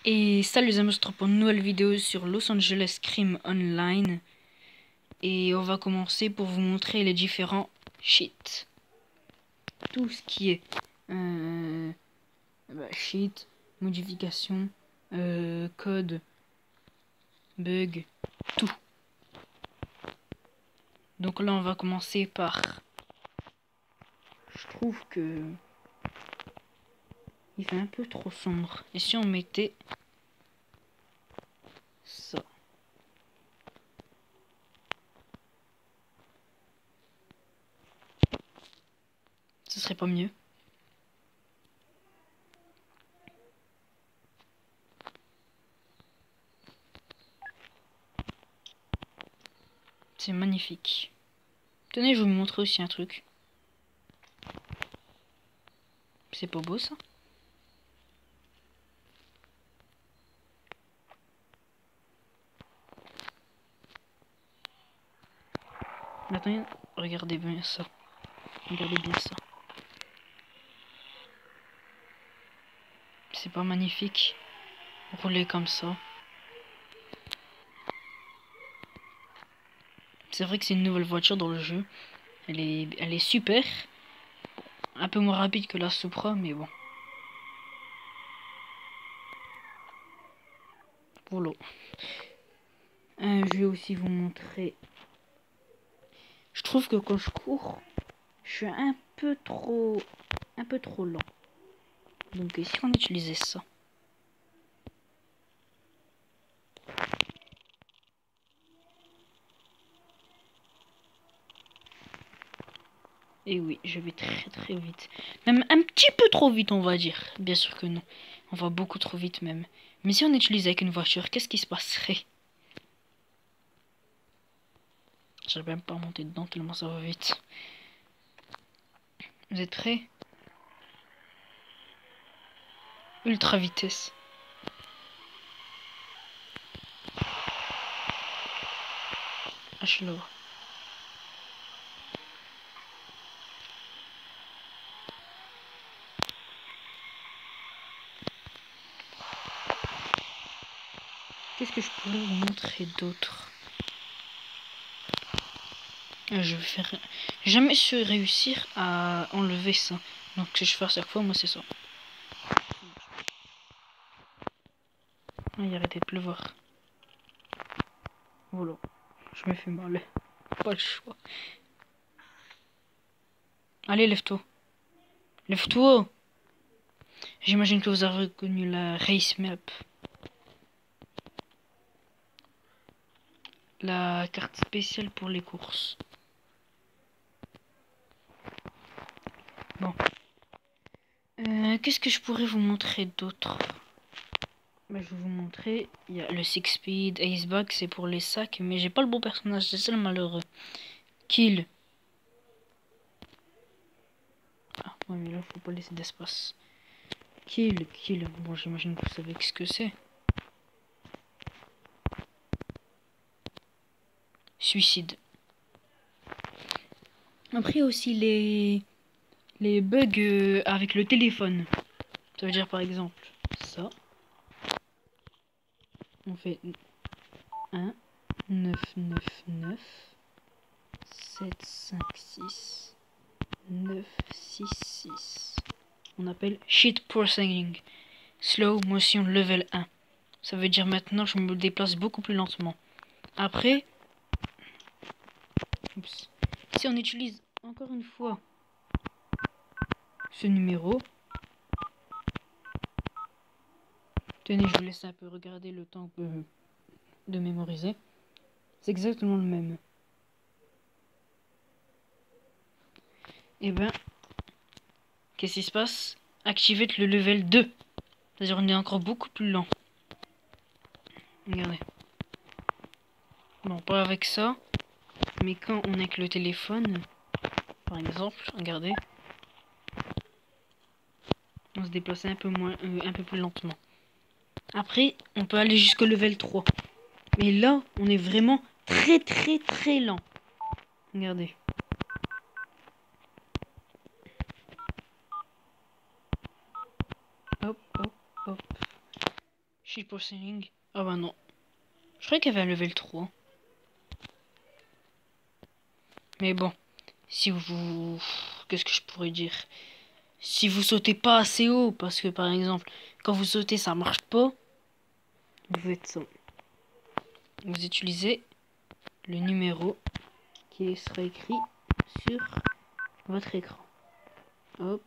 Et salut les amis, on se retrouve pour une nouvelle vidéo sur Los Angeles Crime Online. Et on va commencer pour vous montrer les différents cheats. Tout ce qui est cheat, modification, code, bug, tout. Donc là on va commencer par... Je trouve que... il fait un peu trop sombre. Et si on mettait ça? Ce serait pas mieux? C'est magnifique. Tenez, je vais vous montrer aussi un truc. C'est pas beau ça? Maintenant, regardez bien ça. Regardez bien ça. C'est pas magnifique? Rouler comme ça. C'est vrai que c'est une nouvelle voiture dans le jeu. Elle est super. Un peu moins rapide que la Supra, mais bon. Voilà. Je vais aussi vous montrer. Je trouve que quand je cours, je suis un peu trop lent. Donc si on utilisait ça. Et oui, je vais très vite. Même un petit peu trop vite, on va dire. Bien sûr que non. On va beaucoup trop vite même. Mais si on utilisait avec une voiture, qu'est-ce qui se passerait? J'arrive même pas à monter dedans tellement ça va vite. Vous êtes prêts? Ultra vitesse. H-Low. Qu'est-ce que je pourrais vous montrer d'autre? Je vais faire... Jamais su réussir à enlever ça. Donc si je fais à chaque fois, moi c'est ça. Il arrêtait de pleuvoir. Voilà. Je me fais mal. Pas le choix. Allez, lève-toi. Lève-toi. J'imagine que vous avez reconnu la race map. La carte spéciale pour les courses. Bon. Qu'est-ce que je pourrais vous montrer d'autre? Je vais vous montrer. Il y a le Six Speed, Acebag, c'est pour les sacs. Mais j'ai pas le bon personnage, c'est ça le malheureux. Kill. Ah, ouais, mais là, faut pas laisser d'espace. Kill. Bon, j'imagine que vous savez ce que c'est. Suicide. Après, aussi les bugs avec le téléphone. Ça veut dire, par exemple, ça. On fait 1, 9, 9, 9, 7, 5, 6, 9, 6, 6. On appelle Shit Processing. Slow Motion Level 1. Ça veut dire maintenant je me déplace beaucoup plus lentement. Après, si on utilise encore une fois ce numéro, tenez, je vous laisse un peu regarder le temps de mémoriser. C'est exactement le même. Et ben, qu'est-ce qui se passe? Activez le level 2. C'est-à-dire on est encore beaucoup plus lent. Regardez. Bon, pas avec ça. Mais quand on est avec le téléphone, par exemple, regardez. On se déplace un peu moins, un peu plus lentement. Après, on peut aller jusqu'au level 3. Mais là, on est vraiment très lent. Regardez. Hop. Shitposting. Ah bah non. Je croyais qu'il y avait un level 3. Mais bon. Si vous... Qu'est-ce que je pourrais dire? Si vous sautez pas assez haut, parce que par exemple, quand vous sautez ça marche pas, vous faites ça. Vous utilisez le numéro qui sera écrit sur votre écran. Hop.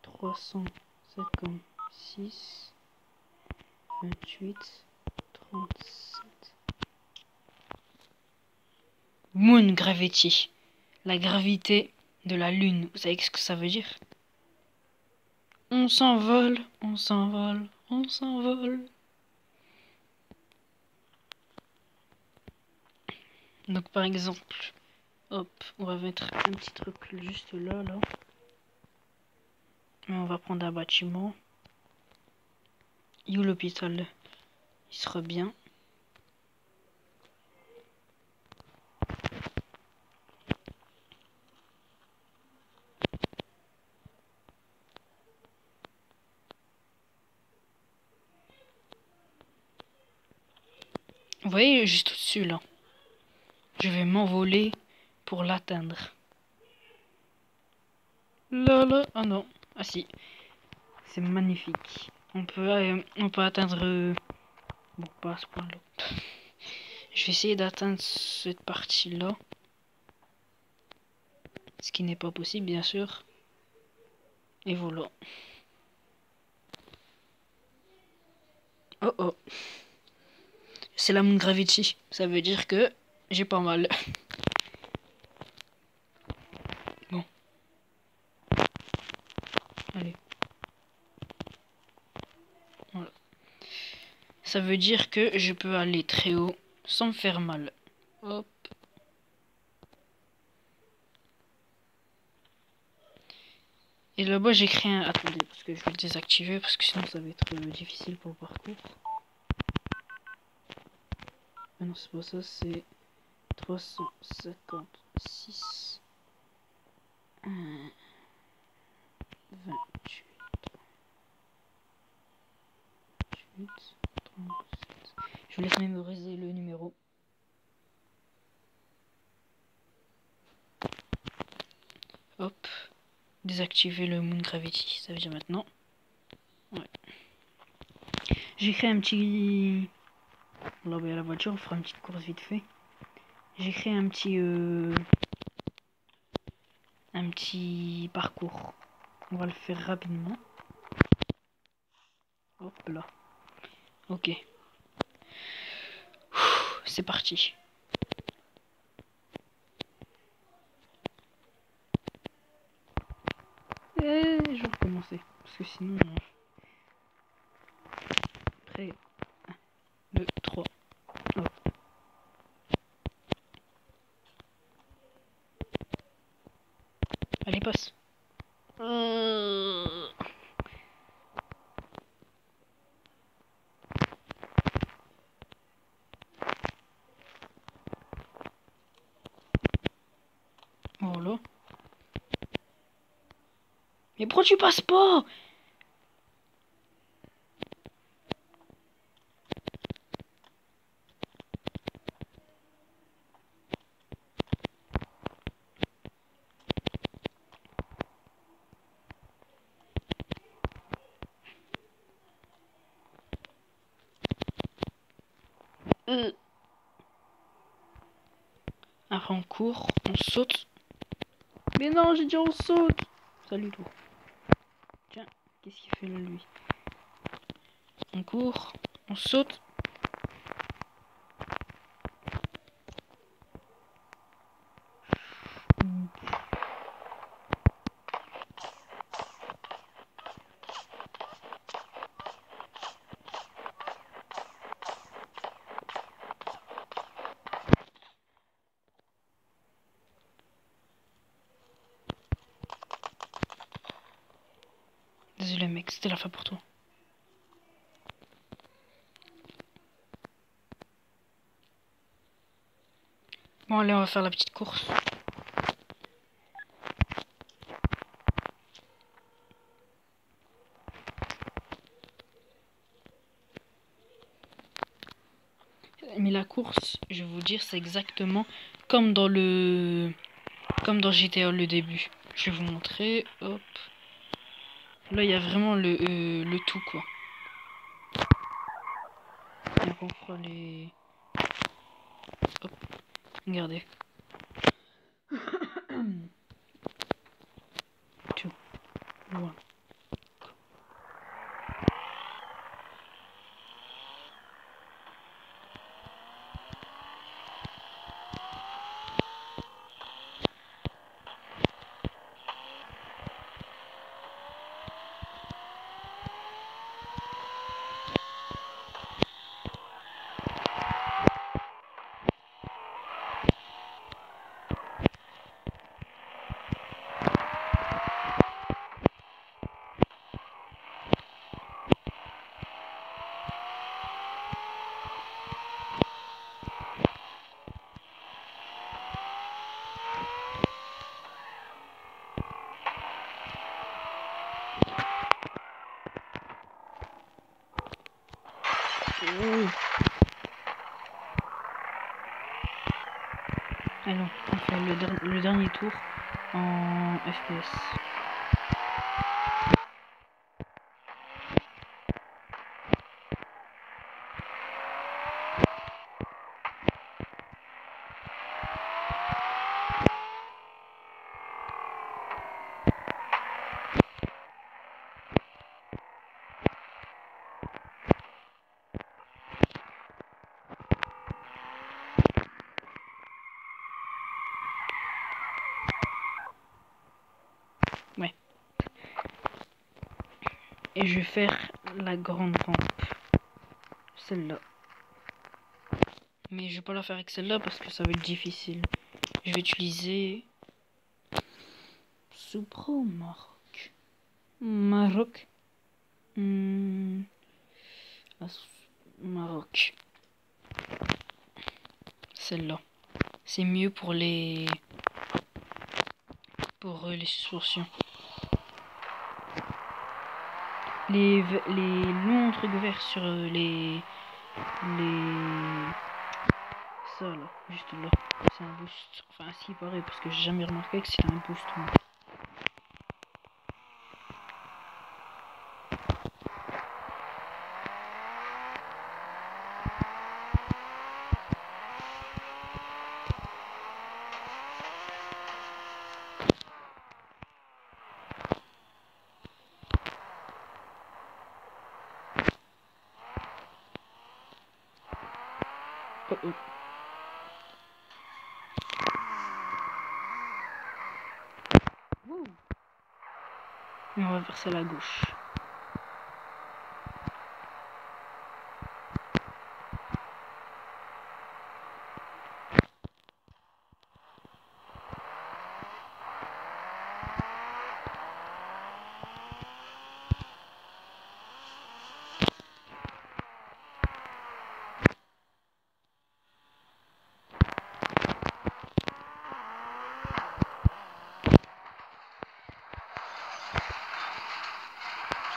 356 28 37. Moon Gravity. La gravité de la Lune. Vous savez ce que ça veut dire? On s'envole, on s'envole, on s'envole. Donc par exemple, hop, on va mettre un petit truc juste là. Et on va prendre un bâtiment. You l'hôpital, il sera bien. Vous voyez juste au-dessus là. Je vais m'envoler pour l'atteindre. Là. Ah non. Ah si. C'est magnifique. On peut atteindre... Bon, pas à ce point-là. Je vais essayer d'atteindre cette partie-là. Ce qui n'est pas possible, bien sûr. Et voilà. Oh oh. C'est la Moon Gravity. Ça veut dire que j'ai pas mal. Bon. Allez. Voilà. Ça veut dire que je peux aller très haut sans me faire mal. Hop. Et là-bas, j'ai créé un... Attendez, parce que je vais le désactiver, parce que sinon ça va être difficile pour le parcours. Ah non, c'est pas ça, c'est 356 28 37. Je vous laisse mémoriser le numéro. Hop. Désactiver le Moon Gravity, ça veut dire maintenant. Ouais. J'ai créé un petit... Là, bah, la voiture, on fera une petite course vite fait. J'ai créé un petit parcours. On va le faire rapidement. Hop là. Ok. C'est parti. Et je vais recommencer. Parce que sinon... Prêt. 1, 2, 3. Hop. Allez, passe. Voilà. Mais pourquoi tu passes pas? Après on court, on saute. Mais non, j'ai dit on saute. Salut toi. Tiens, qu'est-ce qu'il fait là lui? On court, on saute. Désolé mec, c'était la fin pour toi. Bon allez, on va faire la petite course. Mais la course, je vais vous dire, c'est exactement comme dans GTA le début. Je vais vous montrer. Hop. Là, il y a vraiment le tout, quoi. Donc on fera les... Hop. Regardez. 2, 1. Alors, on fait le dernier tour en FPS. Ouais. Et je vais faire la grande rampe. Celle-là. Mais je vais pas la faire avec celle-là parce que ça va être difficile. Je vais utiliser... Supra au Maroc. Maroc. Maroc. Celle-là. C'est mieux pour les... les suspensions. Les longs trucs verts sur les... Ça là, juste là. C'est un boost. Enfin, si, pareil, parce que j'ai jamais remarqué que c'était un boost. Moi. Oh, oh. Et on va faire ça à la gauche.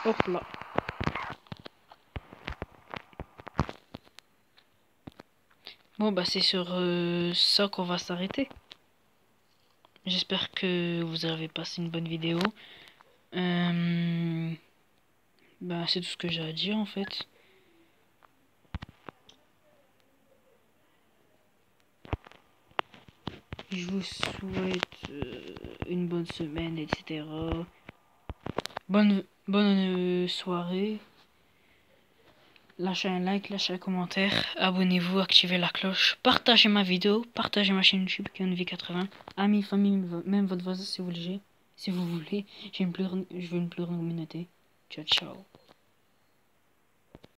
Hop là. Bon bah c'est sur ça qu'on va s'arrêter. J'espère que vous avez passé une bonne vidéo. Bah c'est tout ce que j'ai à dire en fait. Je vous souhaite une bonne semaine, etc. Bonne soirée. Lâchez un like, lâchez un commentaire, abonnez-vous, activez la cloche, partagez ma vidéo, partagez ma chaîne YouTube KionV80, amis, famille, même votre voisin si vous voulez. Si vous voulez, je veux une plus grande communauté. Ciao, ciao.